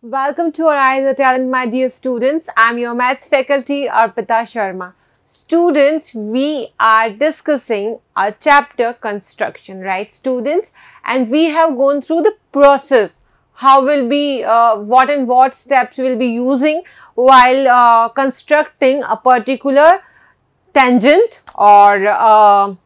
Welcome to AriserTalent, my dear students. I'm your maths faculty, Arpita Sharma. Students, we are discussing a chapter construction, right, students? And we have gone through the process. How will be, what and what steps we'll be using while constructing a particular tangent or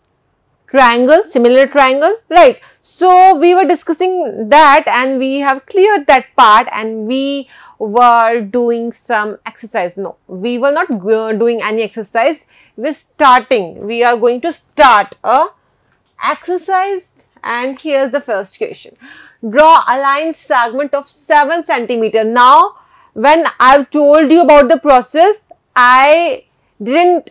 triangle, similar triangle, right? So we were discussing that and we have cleared that part and we were doing some exercise. No, we were not doing any exercise. We are going to start a exercise, and here's the first question. Draw a line segment of 7 centimeter. Now, when I've told you about the process, I didn't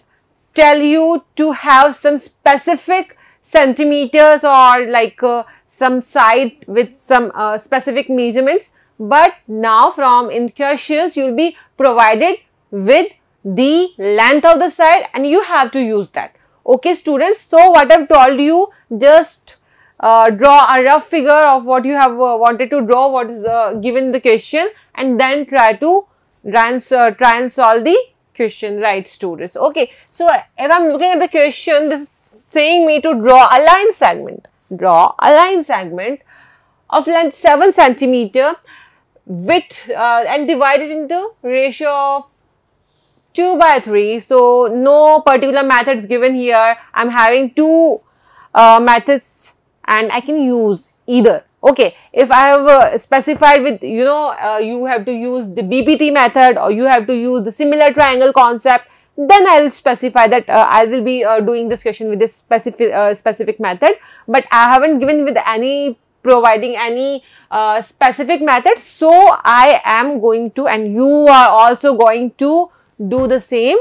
tell you to have some specific centimeters or like some side with some specific measurements, but now from in questions you will be provided with the length of the side and you have to use that. Okay students, so what I've told you, just draw a rough figure of what you have wanted to draw, what is given in the question, and then try and solve the question, right students? Okay, so if I'm looking at the question, this is saying me to draw a line segment. Draw a line segment of length 7 centimeter with and divide it into ratio of 2/3. So no particular method is given here. I'm having two methods and I can use either. Okay, if I have specified with, you have to use the BPT method or you have to use the similar triangle concept, then I will specify that I will be doing this question with this specific method. But I haven't given with providing any specific method. So I am going to, and you are also going to do the same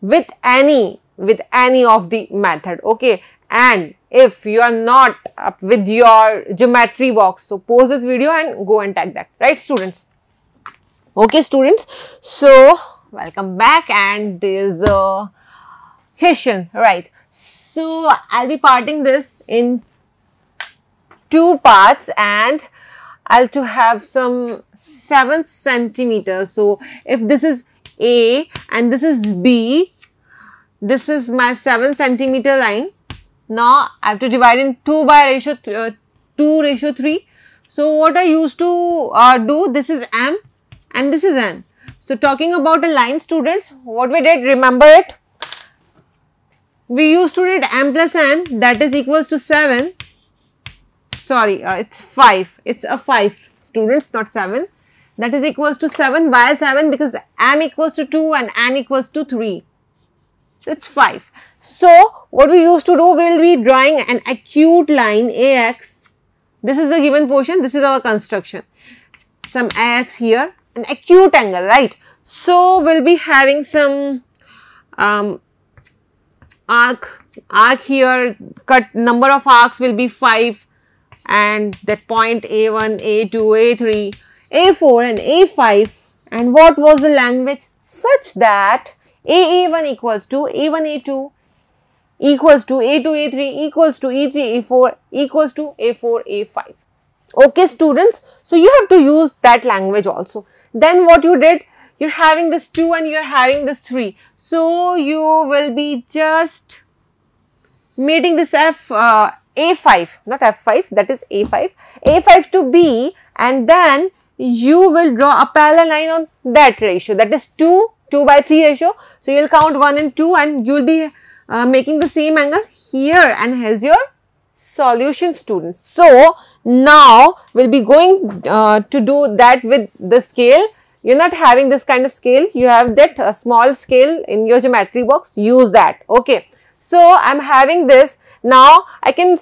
with any of the method. Okay, and if you are not up with your geometry box, so pause this video and go and tag that, right students? Okay students, so welcome back, and there's a question, right? So I'll be parting this in two parts and I'll to have some 7 centimeters. So if this is A and this is B, this is my 7 centimeter line. Now I have to divide in 2/3. So what I used to do, this is M and this is N. So talking about a line students, what we did, remember it? We used to read M plus N, that is equals to 7. Sorry, it's 5. It's a 5 students, not 7. That is equals to 7. Why 7? Because M equals to 2 and N equals to 3. It's 5. So what we used to do, we will be drawing an acute line AX. This is the given portion. This is our construction. Some AX here, an acute angle, right? So we'll be having some arc here. Cut number of arcs will be 5, and that point A1, A2, A3, A4 and A5. And what was the length width? Such that AA1 equals to A1A2 equals to A2A3 equals to E3A4 equals to A4A5. Okay students, so you have to use that language also. Then what you did, you're having this 2 and you're having this 3. So you will be just making this A5, not F5, that is A5, A5 to B, and then you will draw a parallel line on that ratio, that is 2/3 ratio. So you will count 1 and 2 and you will be making the same angle here, and here's your solution students. So now we'll be going to do that with the scale. You're not having this kind of scale, you have that small scale in your geometry box, use that. Okay, so I'm having this. Now I can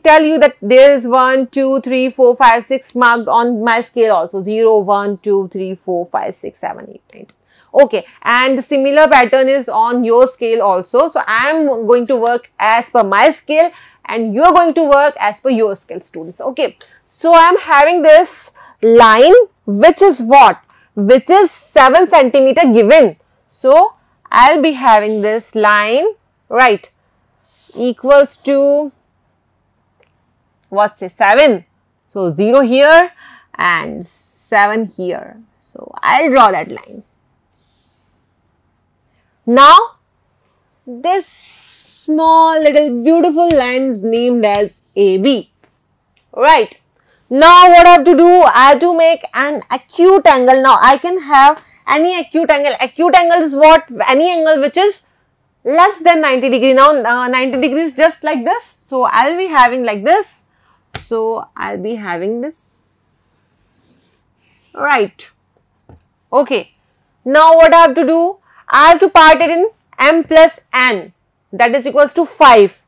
tell you that there is 1, 2, 3, 4, 5, 6 marked on my scale also, 0, 1, 2, 3, 4, 5, 6, 7, 8, 9. Okay, and the similar pattern is on your scale also. So I am going to work as per my scale and you are going to work as per your scale students. Okay, so I am having this line which is what? Which is 7 centimeter given. So I'll be having this line, right, equals to what, say 7. So 0 here and 7 here. So I'll draw that line. Now this small little beautiful line is named as AB. Right. Now what I have to do? I have to make an acute angle. Now I can have any acute angle. Acute angle is what? Any angle which is less than 90 degree. Now 90 degrees just like this. So I'll be having like this. So I'll be having this. Right. Okay. Now what I have to do? I have to part it in m plus n, that is equals to 5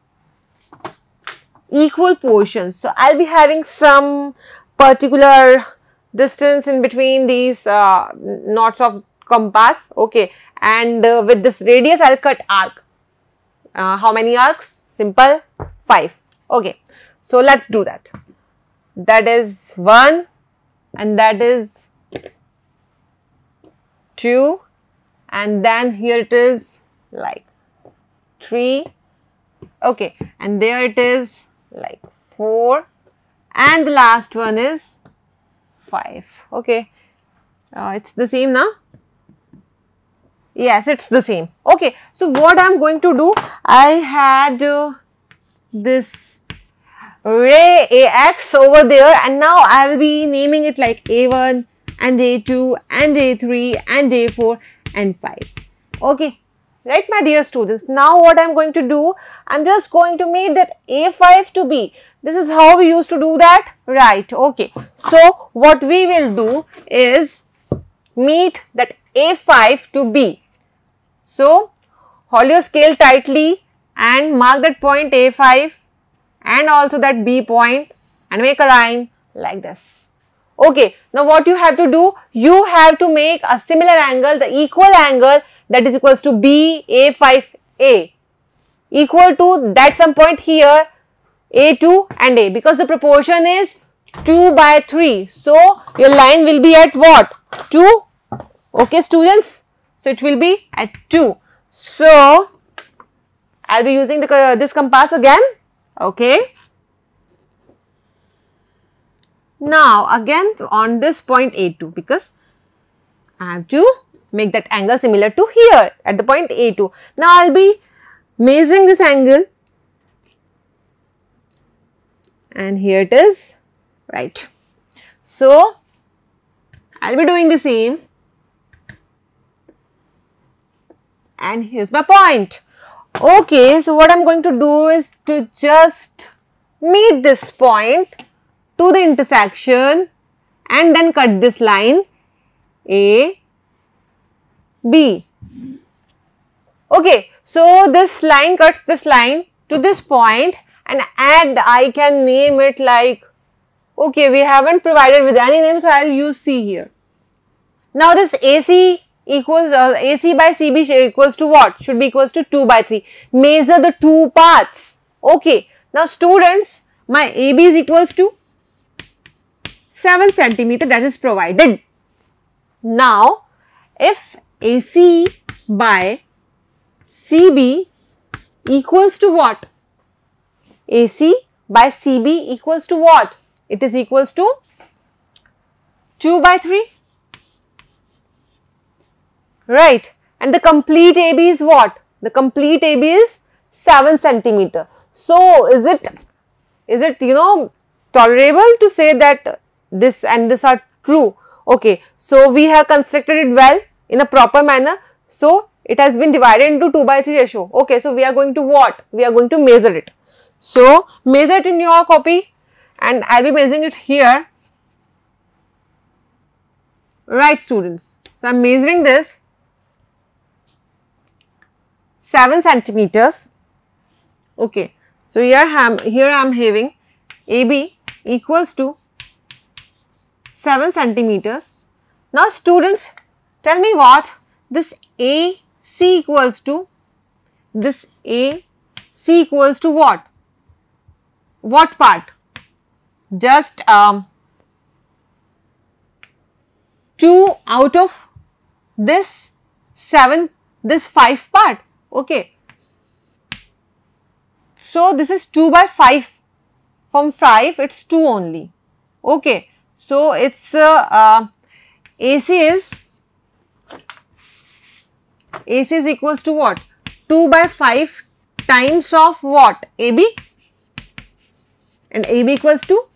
equal portions. So I'll be having some particular distance in between these knots of compass. Okay. And with this radius I'll cut arc. How many arcs? Simple, 5. Okay. So let's do that. That is 1 and that is 2, and then here it is like 3. Okay. And there it is like 4, and the last one is 5. Okay. It's the same now. Yes, it's the same. Okay. So what I'm going to do, I had this ray AX over there, and now I'll be naming it like A1 and A2 and A3 and A4 and 5. Okay. Right, my dear students. Now what I'm going to do, I'm just going to make that A5 to B. This is how we used to do that. Right. Okay. So what we will do is meet that A5 to B. So hold your scale tightly and mark that point A5 and also that B point and make a line like this. Okay. Now what you have to do, you have to make a similar angle, the equal angle, that is equals to B A5A, equal to that some point here A2 and A, because the proportion is 2 by 3. So your line will be at what? 2. Okay, students. So it will be at 2. So I'll be using this compass again. Okay. Now again on this point A2, because I have to make that angle similar to here at the point A2. Now I'll be measuring this angle, and here it is. Right. So I'll be doing the same, and here's my point. Okay, so what I'm going to do is to just meet this point to the intersection and then cut this line A, B. Okay, so this line cuts this line to this point, and I can name it like, okay, we haven't provided with any name, so I'll use C here. Now this AC equals AC by CB equals to what? Should be equals to 2 by 3. Measure the two parts. Okay. Now students, my AB is equals to 7 centimeter, that is provided. Now if AC by CB equals to what? AC by CB equals to what? It is equals to 2 by 3. Right. And the complete AB is what? The complete AB is 7 centimeter. So is it tolerable to say that this and this are true? Okay. So we have constructed it well in a proper manner. So it has been divided into 2 by 3 ratio. Okay. So we are going to what? We are going to measure it. So measure it in your copy, and I'll be measuring it here. Right, students. So I'm measuring this 7 centimeters. Okay. So here I am having AB equals to 7 centimeters. Now students, tell me what this AC equals to. This AC equals to what? What part? Just 2 out of this 7, this 5 part. Okay. So this is 2 by 5. From 5 it's 2 only. Okay. So it's AC is equals to what? 2 by 5 times of what? AB, and AB equals to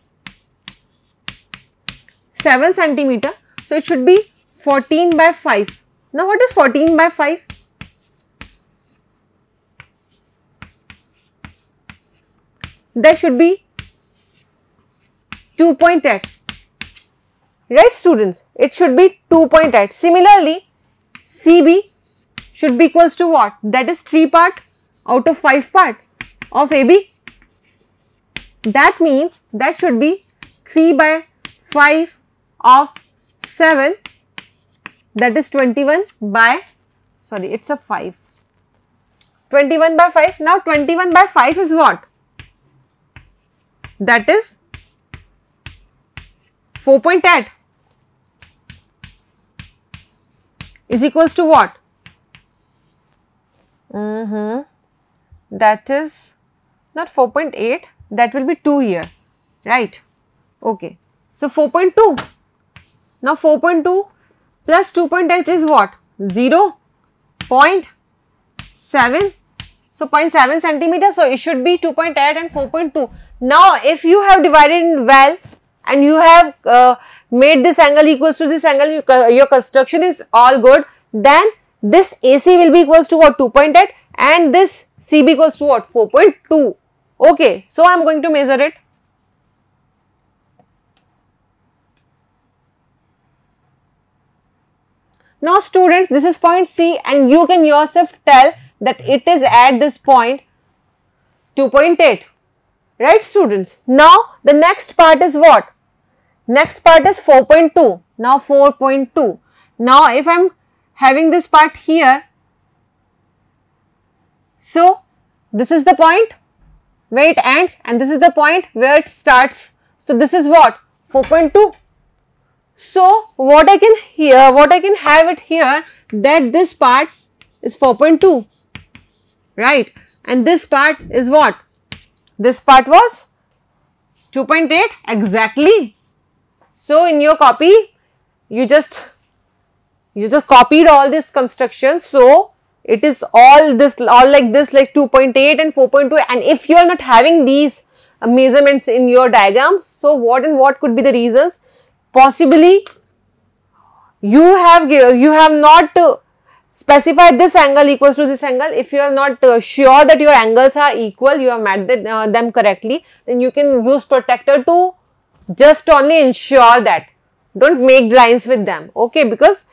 7 centimeter. So it should be 14 by 5. Now what is 14 by 5? That should be 2.8. Right, students? It should be 2.8. Similarly, CB should be equals to what? That is 3 part out of 5 part of AB. That means that should be 3 by 5 of 7. That is 21 by, sorry, it's a 5. 21 by 5. Now 21 by 5 is what? That is 4.8 is equals to what? That is not 4.8, that will be 2 here, right? Okay. So 4.2. Now 4.2 plus 2.8 is what? 0.7. So 0.7 centimeter. So it should be 2.8 and 4.2. Now if you have divided in well and you have made this angle equals to this angle, your construction is all good, then this AC will be equals to what? 2.8 and this CB equals to what? 4.2. Okay, so I am going to measure it. Now students, this is point C and you can yourself tell that it is at this point 2.8. Right, students? Now the next part is what? Next part is 4.2. Now 4.2. Now if I am having this part here, so this is the point where it ends and this is the point where it starts. So this is what? 4.2. So what I can have it here, that this part is 4.2, right? And this part is what? This part was 2.8 exactly. So in your copy, you just copied all this construction. So it is all like this, like 2.8 and 4.2. And if you are not having these measurements in your diagram, so what could be the reasons? Possibly you have not specified this angle equals to this angle. If you are not sure that your angles are equal, you have met them correctly, then you can use protractor to just only ensure that. Don't make lines with them, okay, because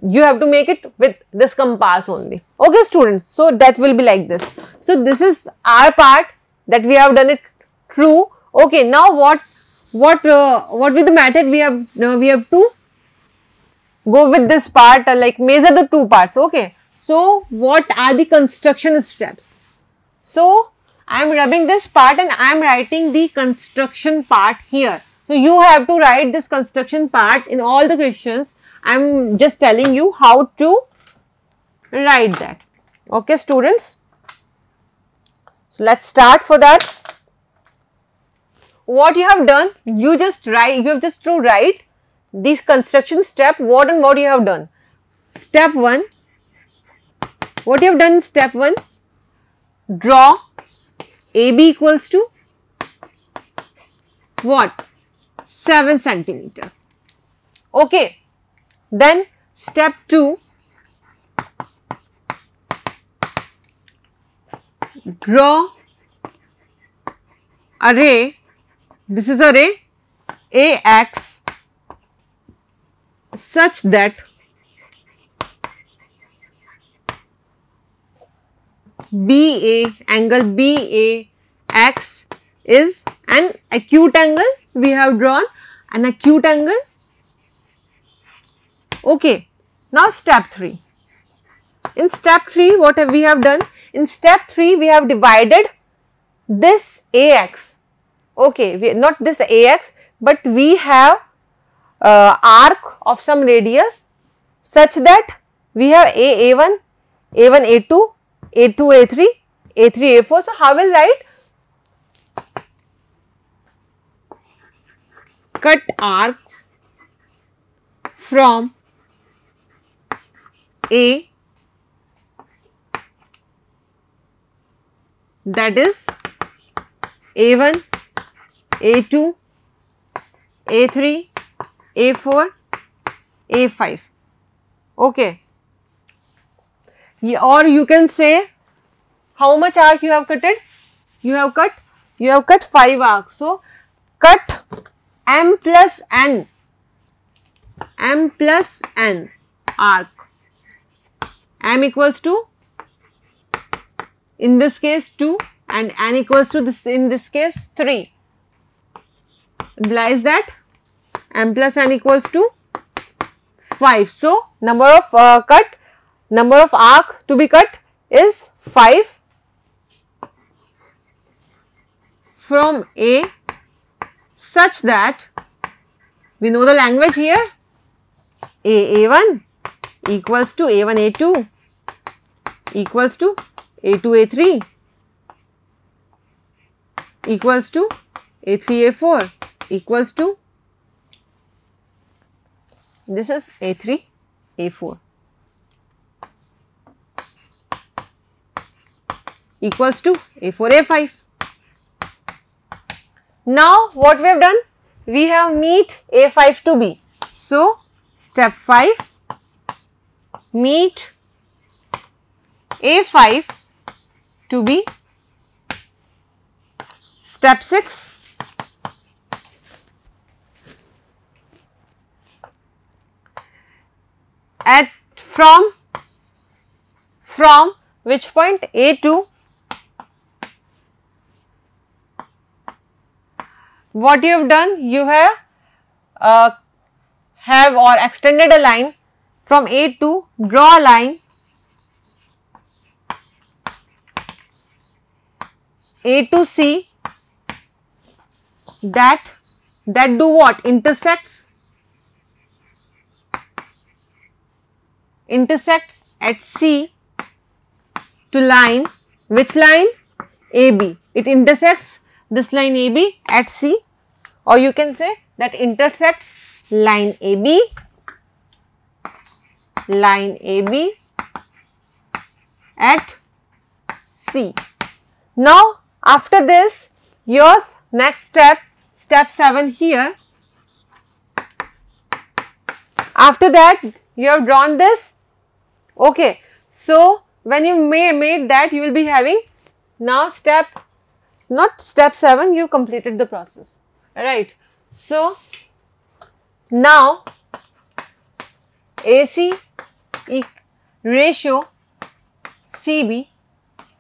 you have to make it with this compass only. Okay, students, so that will be like this. So this is our part that we have done it through. Okay, now what with the method we have to go with this part, like measure the two parts. Okay, so what are the construction steps? So I am rubbing this part and I am writing the construction part here. So you have to write this construction part in all the questions. I am just telling you how to write that. Okay, students. So let's start for that. What you have done, you have just to write this construction step, what you have done. Step 1, what you have done in step 1, draw AB equals to what? 7 centimeters. Okay. Then step 2, draw array. This is array AX such that angle BAX is an acute angle. We have drawn an acute angle. Okay. Now step 3. In step 3, what we have done? In step 3, we have divided this AX. Okay, not this AX, but we have arc of some radius such that we have A1, A1, A2, A2, A3, A3, A4. So how will write? cut arc from A, that is A1, A2, A3, A4, A5. Okay. Or you can say how much arc you have cutted? You have cut 5 arcs. So cut M plus N arc. M equals to, in this case 2, and N equals to this, in this case 3. Implies that M plus N equals to 5. So number of arc to be cut is 5 from A, such that we know the language here. A1 equals to A1 A2 equals to A2 A3 equals to A3 A4 equals to, this is A3 A4 equals to A4 A5. Now what we have done? We have meet A5 to B. So step 5, meet A5 to B. Step 6, at from which point? A2. What you have done? You have or extended a line from A2. Draw a line A to C that do what? Intersects at C to line, which line? AB. It intersects this line AB at C, or you can say that intersects line AB at C. Now after this, your next step, step 7 here. After that you have drawn this. Okay, so when you made that, you will be having now not step 7, you completed the process, right? So now AC ratio CB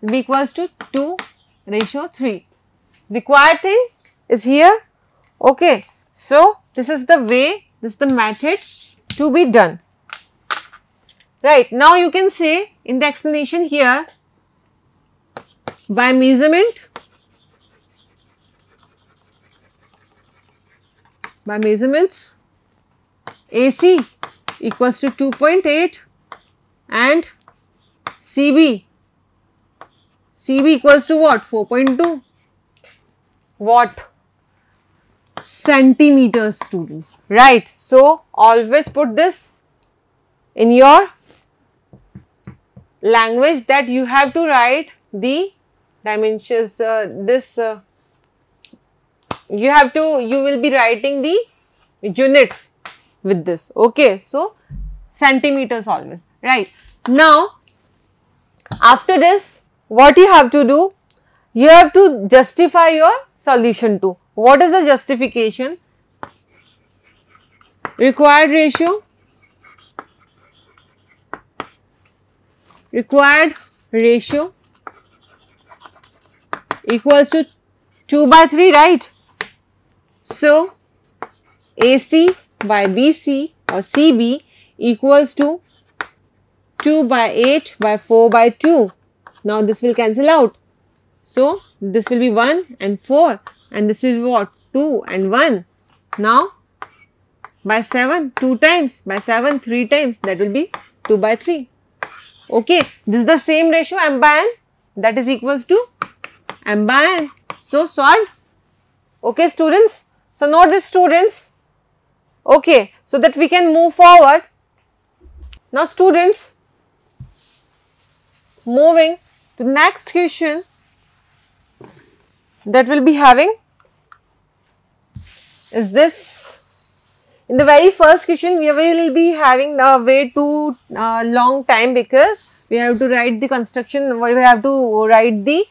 will be equals to 2:3. Required thing is here. Okay, so this is the way, this is the method to be done. Right, now you can say in the explanation here, by measurements AC equals to 2.8 and CB equals to what? 4.2. What? Centimeters, students, right? So always put this in your language that you have to write the dimensions. You will be writing the units with this. Okay, so centimeters always, right? Now after this, what you have to do? You have to justify your solution to. What is the justification? Required ratio equals to 2/3, right? So AC by BC or CB equals to 2/8/4/2. Now this will cancel out. So this will be 1 and 4, and this will be what? 2 and 1. Now by 7 2 times, by 7 3 times, that will be 2/3. Okay, this is the same ratio M by N, that is equals to M by N. So solved. Okay students, so note this students, Okay, so that we can move forward. Now students, moving to the next question that we'll be having is this. In the very first question, we will be having a way too long time because we have to write the construction, we have to write the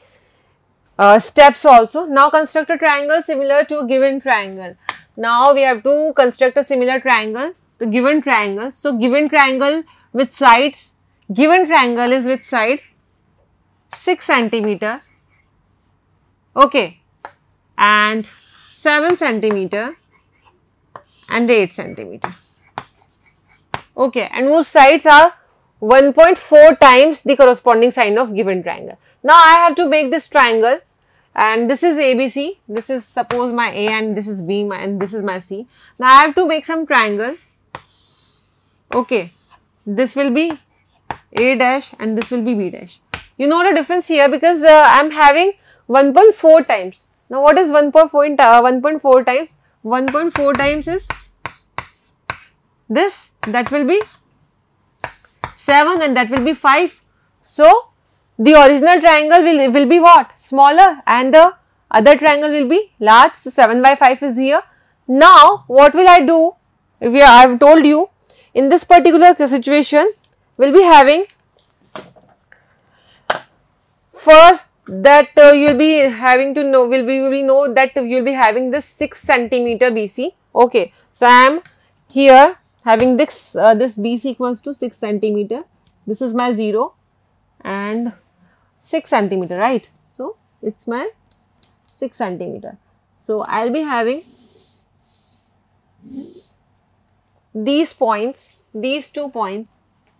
steps also. Now construct a triangle similar to a given triangle. Now we have to construct a similar triangle, the given triangle. So given triangle with sides, given triangle is with side 6 centimeter, okay, and 7 centimeter and 8 centimeter, okay, and whose sides are 1.4 times the corresponding side of given triangle. Now I have to make this triangle, and this is ABC, this is suppose my A and this is B and this is my C. Now I have to make some triangle, okay, this will be A dash and this will be B dash. You know the difference here because I am having 1.4 times. Now what is 1.4 times? 1.4 times is this, that will be 7 and that will be 5. So the original triangle will be what? Smaller, and the other triangle will be large. So 7 by 5 is here. Now what will I do? If I have told you in this particular situation, we'll be having first that you will be having to know, we will know that you will be having this 6 centimeter BC. Okay, so I am here having this this BC equals to 6 centimeter. This is my 0 and 6 centimeter, right? So it's my 6 centimeter. So I'll be having these points, these 2 points,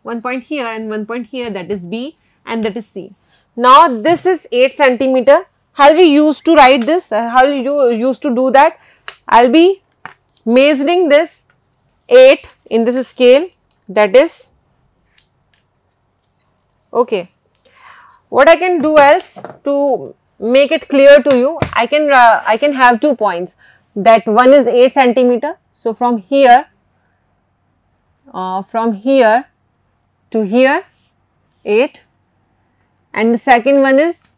one point here and one point here, that is B and that is C. Now this is 8 centimeter. How we used to write this? How you used to do that? I'll be measuring this 8 in this scale, that is okay. What I can do else to make it clear to you, I can have 2 points. That one is 8 centimeter. So from here to here 8, and the second one is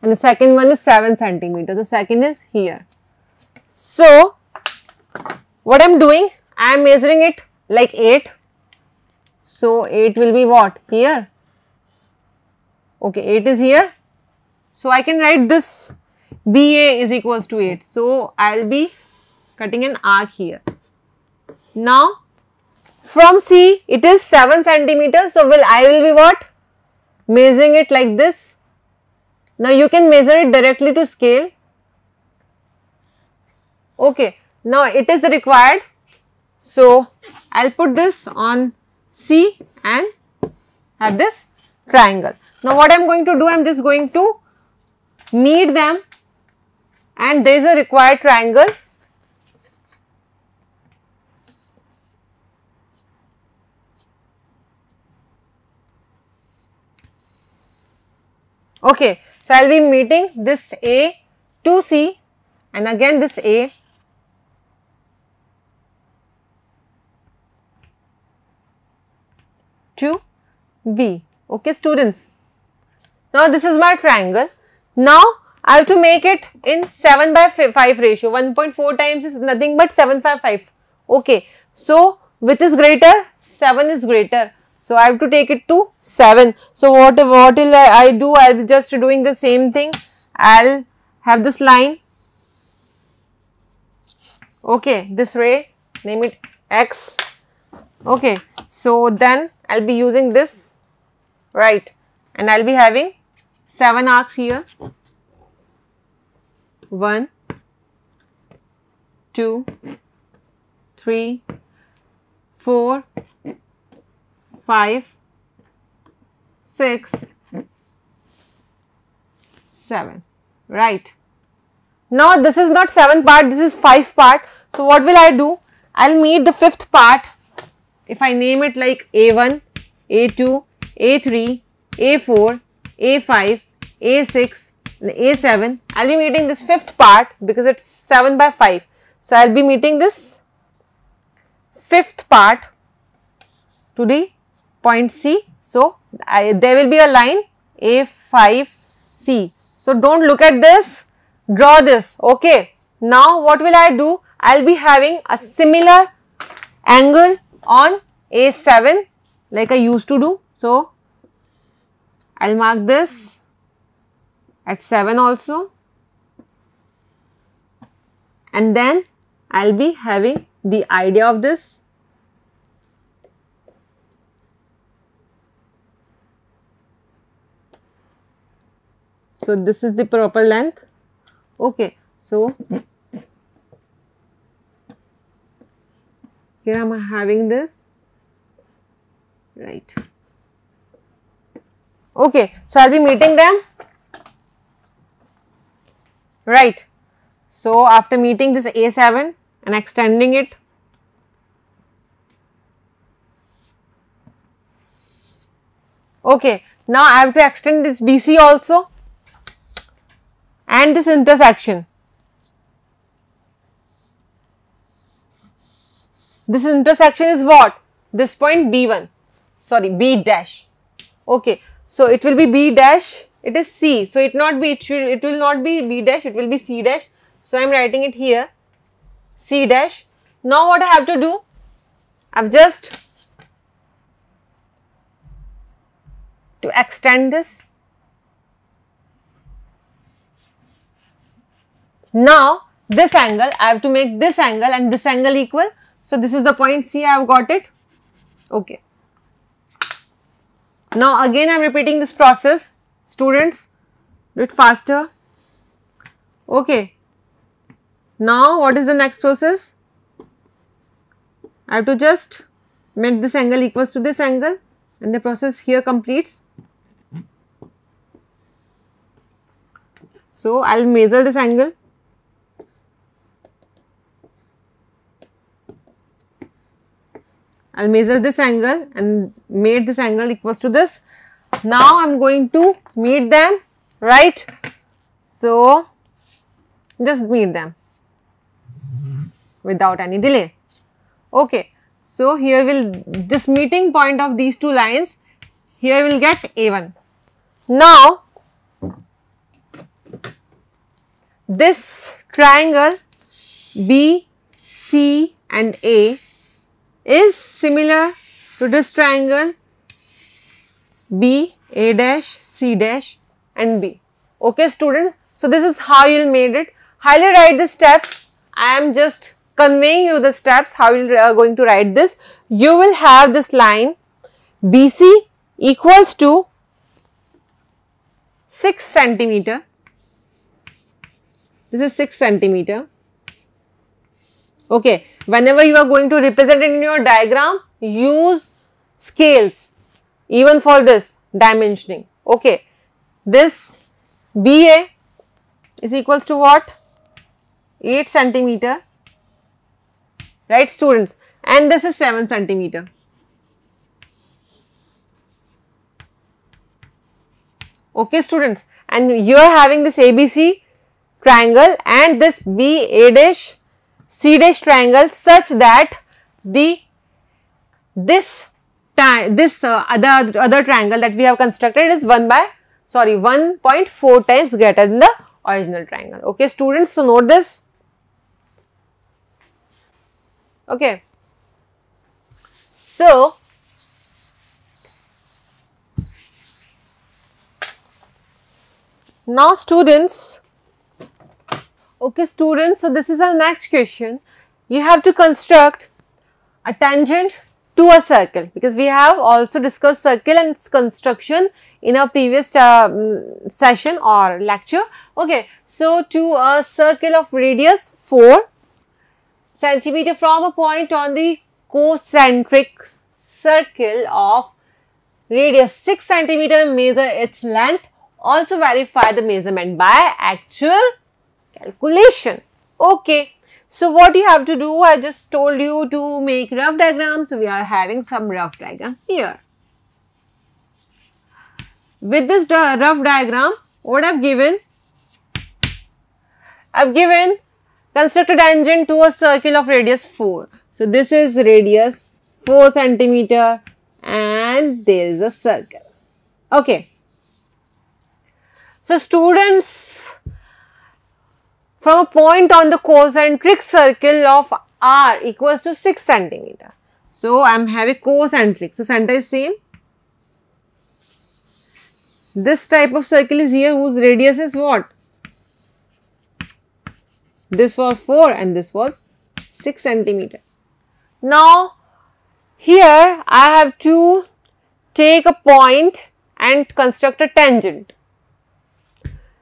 7 centimeter. The second is here. So what I am doing, I am measuring it like 8. So 8 will be what? Here. Okay, 8 is here. So I can write this BA is equals to 8. So I will be cutting an arc here. Now from C it is 7 centimeter. So I will be what? Measuring it like this. Now you can measure it directly to scale. Okay, now it is required. So I'll put this on C and have this triangle. Now what I'm going to do, I'm just going to knead them, and there is a required triangle. Okay, so I'll be meeting this A to C and again this A to B. Okay students, now this is my triangle. Now I have to make it in 7 by 5 ratio. 1.4 times is nothing but 7 by 5. Okay, so which is greater? 7 is greater. So I have to take it to 7. So what will I do? I will be just doing the same thing. I'll have this line. Okay, this ray, name it X. Okay, so then I'll be using this, right, and I'll be having 7 arcs here. 1, 2, 3, 4, 5, 6, 7, right. Now this is not 7 part, this is 5 part. So what will I do? I'll meet the 5th part. If I name it like A1, A2, A3, A4, A5, A6, A7, I'll be meeting this 5th part because it's 7 by 5. So I'll be meeting this fifth part to the point C. So there will be a line A5C. So don't look at this, draw this. Okay. Now what will I do? I'll be having a similar angle on A7 like I used to do. So I'll mark this at 7 also, and then I'll be having the idea of this. So this is the proper length. Okay. So here I'm having this, right. Okay. So I'll be meeting them, right. So after meeting this A7 and extending it, okay. Now I have to extend this BC also and this intersection. This intersection is what? This point B1, sorry, B dash. Okay. So it will be B dash. It is C. So it will not be B dash. It will be C dash. So I am writing it here, C dash. Now what I have to do? I have just to extend this. Now this angle, I have to make this angle and this angle equal. So this is the point C, I have got it. Okay. Now again I am repeating this process. Students, do it faster. Okay. Now what is the next process? I have to just make this angle equals to this angle and the process here completes. So I will measure this angle. I will measure this angle and made this angle equals to this. Now I am going to meet them, right. So just meet them without any delay. Okay. So here will this meeting point of these two lines, here will get A1. Now this triangle B, C and A is similar to this triangle B, A dash, C dash and B. Okay student. So this is how you will made it. Highly write the steps. I am just conveying you the steps how you are going to write this. You will have this line BC equals to 6 centimeter. This is 6 centimeter. Okay. Whenever you are going to represent it in your diagram, use scales even for this dimensioning. Okay. This BA is equals to what? 8 centimeter. Right students? And this is 7 centimeter. Okay students? And you are having this ABC triangle and this BA dash C dash triangle such that this other triangle that we have constructed is 1.4 times greater than the original triangle. Okay students, so note this. Okay. So now students, okay students, so this is our next question. You have to construct a tangent to a circle, because we have also discussed circle and its construction in our previous session or lecture. Okay, so to a circle of radius 4 centimeter from a point on the concentric circle of radius 6 centimeter, measure its length. Also verify the measurement by actual calculation. Okay. So what you have to do, I just told you to make rough diagram. So we are having some rough diagram here. With this rough diagram, what I've given Construct a tangent to a circle of radius 4. So, this is radius 4 centimeter and there is a circle. Okay. So, students, from a point on the concentric circle of R equals to 6 centimeter. So, I am having concentric. So, center is same. This type of circle is here whose radius is what? This was 4 and this was 6 centimeter. Now, here I have to take a point and construct a tangent.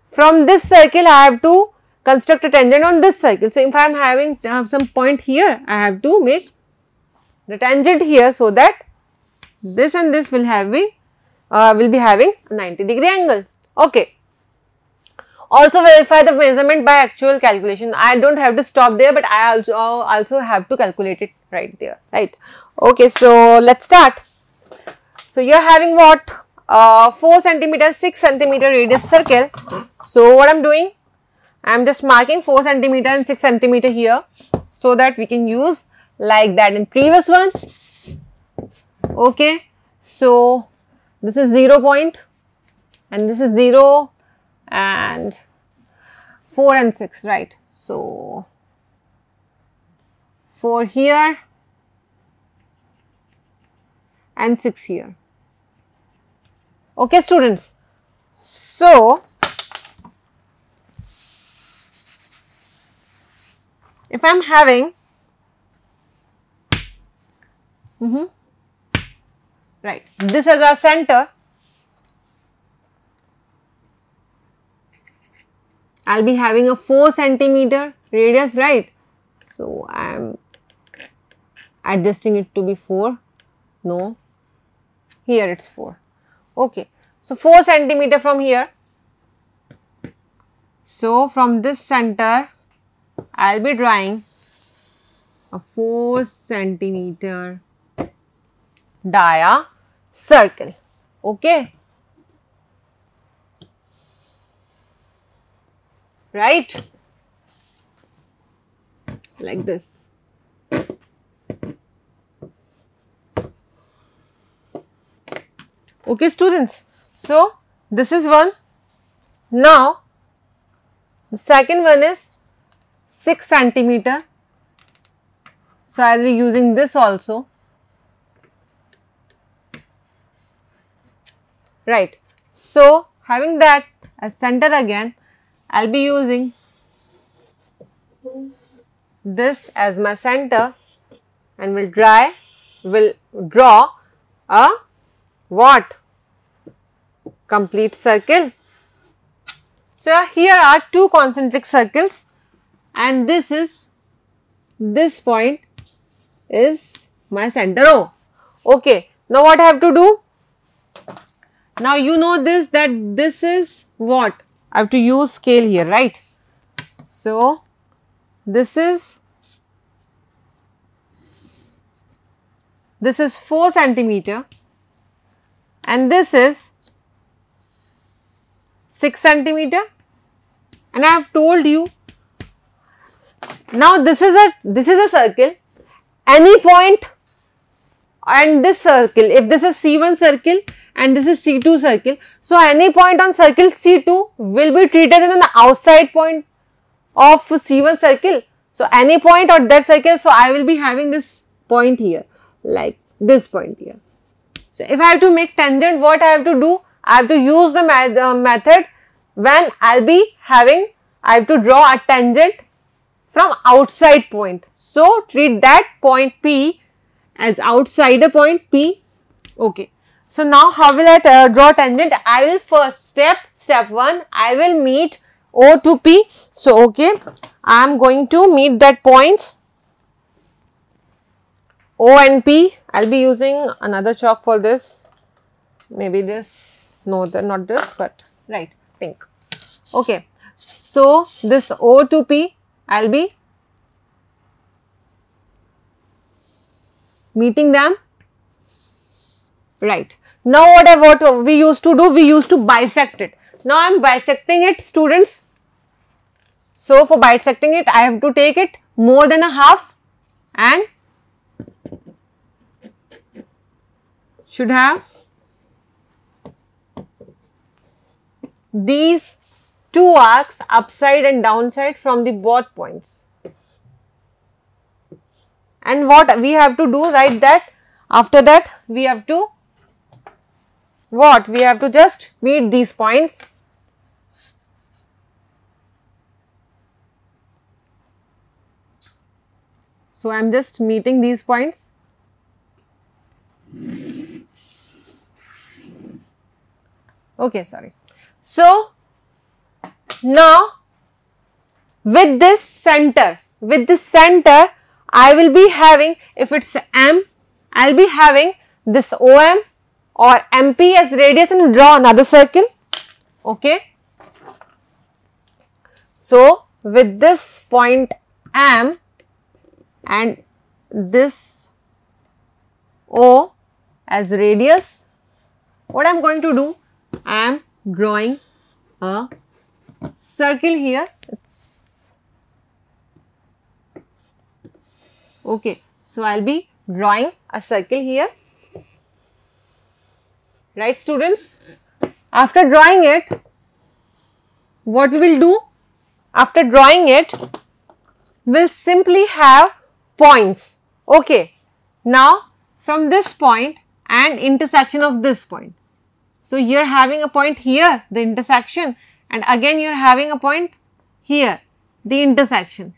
From this circle, I have to construct a tangent on this circle. So, if I am having some point here, I have to make the tangent here so that this and this will be having a 90-degree angle. Okay. Also verify the measurement by actual calculation. I don't have to stop there, but I also have to calculate it right there, right? Okay, so let's start. So you are having what? 4 centimeter, 6 centimeter radius circle. So what I am doing? I am just marking 4 centimeter and 6 centimeter here so that we can use like that in previous one. Okay, so this is 0 point and this is 0 and 4 and 6, right? So 4 here and 6 here. Okay, students. So if I am having right, this is our center. I will be having a 4 centimeter radius, right? So, I am adjusting it to be 4. No, here it is 4. Okay. So, 4 centimeter from here. So, from this center, I will be drawing a 4 centimeter dia circle. Okay. Right, like this. Okay, students. So, this is one. Now, the second one is 6 centimeter. So, I will be using this also. Right. So, having that as center again, I will be using this as my center and will draw a what? Complete circle. So, here are 2 concentric circles and this point is my center O. Okay. Now, what I have to do? Now, you know that this is what? I have to use scale here, right? So, this is 4 centimeter and this is 6 centimeter and I have told you. Now, this is a circle. Any point and this circle, if this is C1 circle and this is C2 circle. So, any point on circle C2 will be treated as an outside point of C1 circle. So, any point on that circle, so I will be having this point here, like this point here. So, if I have to make tangent, what I have to do? I have to use the method when I will be having, I have to draw a tangent from outside point. So, treat that point P as outside a point P. Okay. So, now how will I draw tangent? I will first step 1, I will meet O to P. So, okay, I am going to meet that points O and P. I will be using another chalk for this, maybe this, no, not this, but right, pink. Okay. So, this O to P, I will be meeting them, right. Now, what we used to do, we used to bisect it. Now, I am bisecting it, students. So for bisecting it, I have to take it more than a half and should have these two arcs upside and downside from the both points. And what we have to do, right, that after that we have to what? We have to just meet these points. So I am just meeting these points. Okay, sorry. So now with this center, I will be having, if it's M, I will be having this OM or MP as radius and draw another circle. Okay. So with this point M and this O as radius, what I am going to do? I am drawing a circle here. Okay, so I will be drawing a circle here. Right, students? After drawing it, what we will do? After drawing it, we will simply have points. Okay, now from this point and intersection of this point. So you are having a point here, the intersection, and again you are having a point here, the intersection.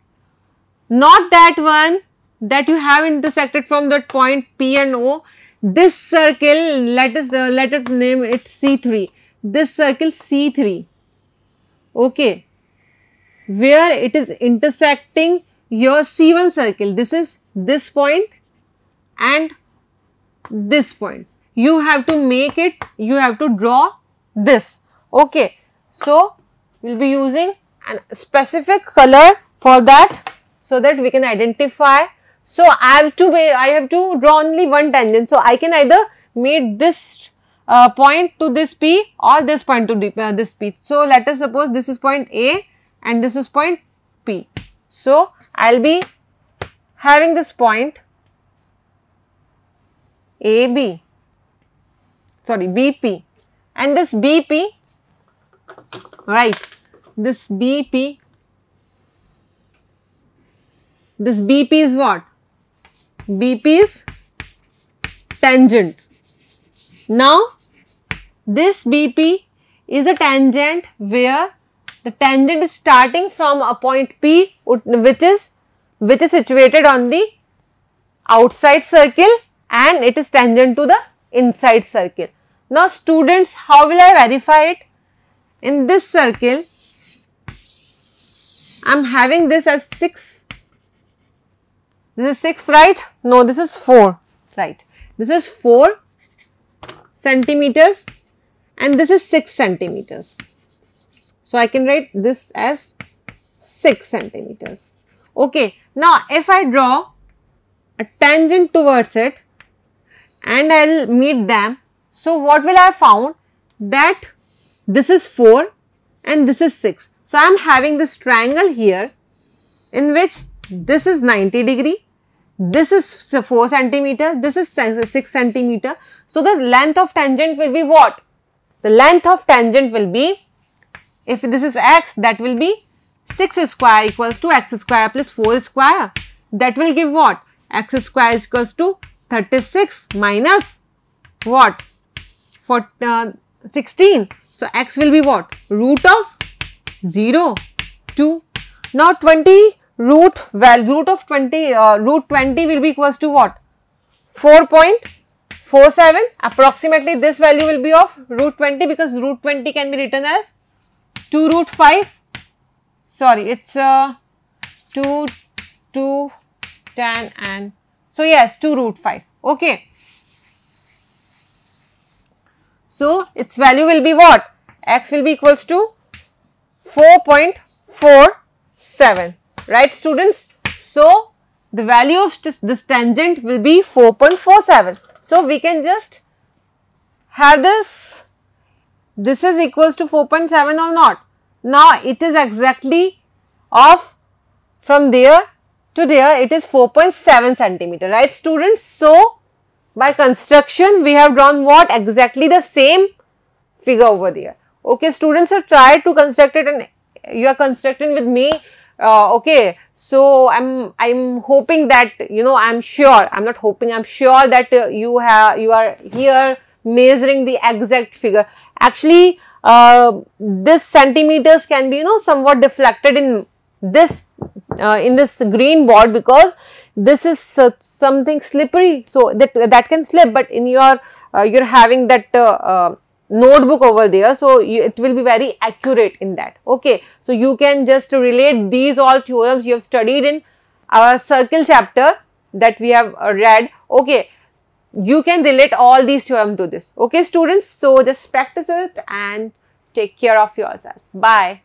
Not that one that you have intersected from that point P and O. This circle, let us name it C3. This circle C3. Okay, where it is intersecting your C1 circle. This is this point and this point. You have to make it, you have to draw this. Okay, so we will be using a specific color for that, so that we can identify. So I have to draw only one tangent. So I can either meet this point to this P or this point to this P. So let us suppose this is point A and this is point P. So I will be having this point AB, sorry, BP, and this BP, right, this BP is what? BP is tangent. Now this BP is a tangent where the tangent is starting from a point P, which is situated on the outside circle, and it is tangent to the inside circle. Now students, how will I verify it? In this circle, I am having this as 6. This is 6, right? No, this is 4, right? This is 4 centimeters and this is 6 centimeters. So I can write this as 6 centimeters. Okay, now if I draw a tangent towards it and I will meet them, so what will I found? That this is 4 and this is 6. So I am having this triangle here in which this is 90 degree, this is 4 centimeter, this is 6 centimeter. So the length of tangent will be what? The length of tangent will be, if this is x, that will be 6 square equals to x square plus 4 square. That will give what? X square is equals to 36 minus what? 16. So x will be what? Root of 0, 2. Now 20 root of 20 will be equals to what? 4.47. Approximately this value will be of root 20, because root 20 can be written as 2 root 5. Sorry, it's 2, 10 and so yes, 2 root 5. Okay. So its value will be what? X will be equals to 4.47. Right, students? So the value of this tangent will be 4.47. So we can just have this is equals to 4.7 or not. Now it is exactly of from there to there, it is 4.7 centimeter, right students? So by construction we have drawn what? Exactly the same figure over there. Okay students, so try to construct it and you are constructing with me. Okay, so I'm hoping that, you know, I'm sure, I'm not hoping, I'm sure that you are here measuring the exact figure. Actually this centimeters can be, you know, somewhat deflected in this green board, because this is something slippery, so that can slip, but in your you're having that notebook over there, so it will be very accurate in that. Okay, so you can just relate these all theorems you have studied in our circle chapter that we have read. Okay, you can relate all these theorems to this. Okay students, so just practice it and take care of yourselves. Bye.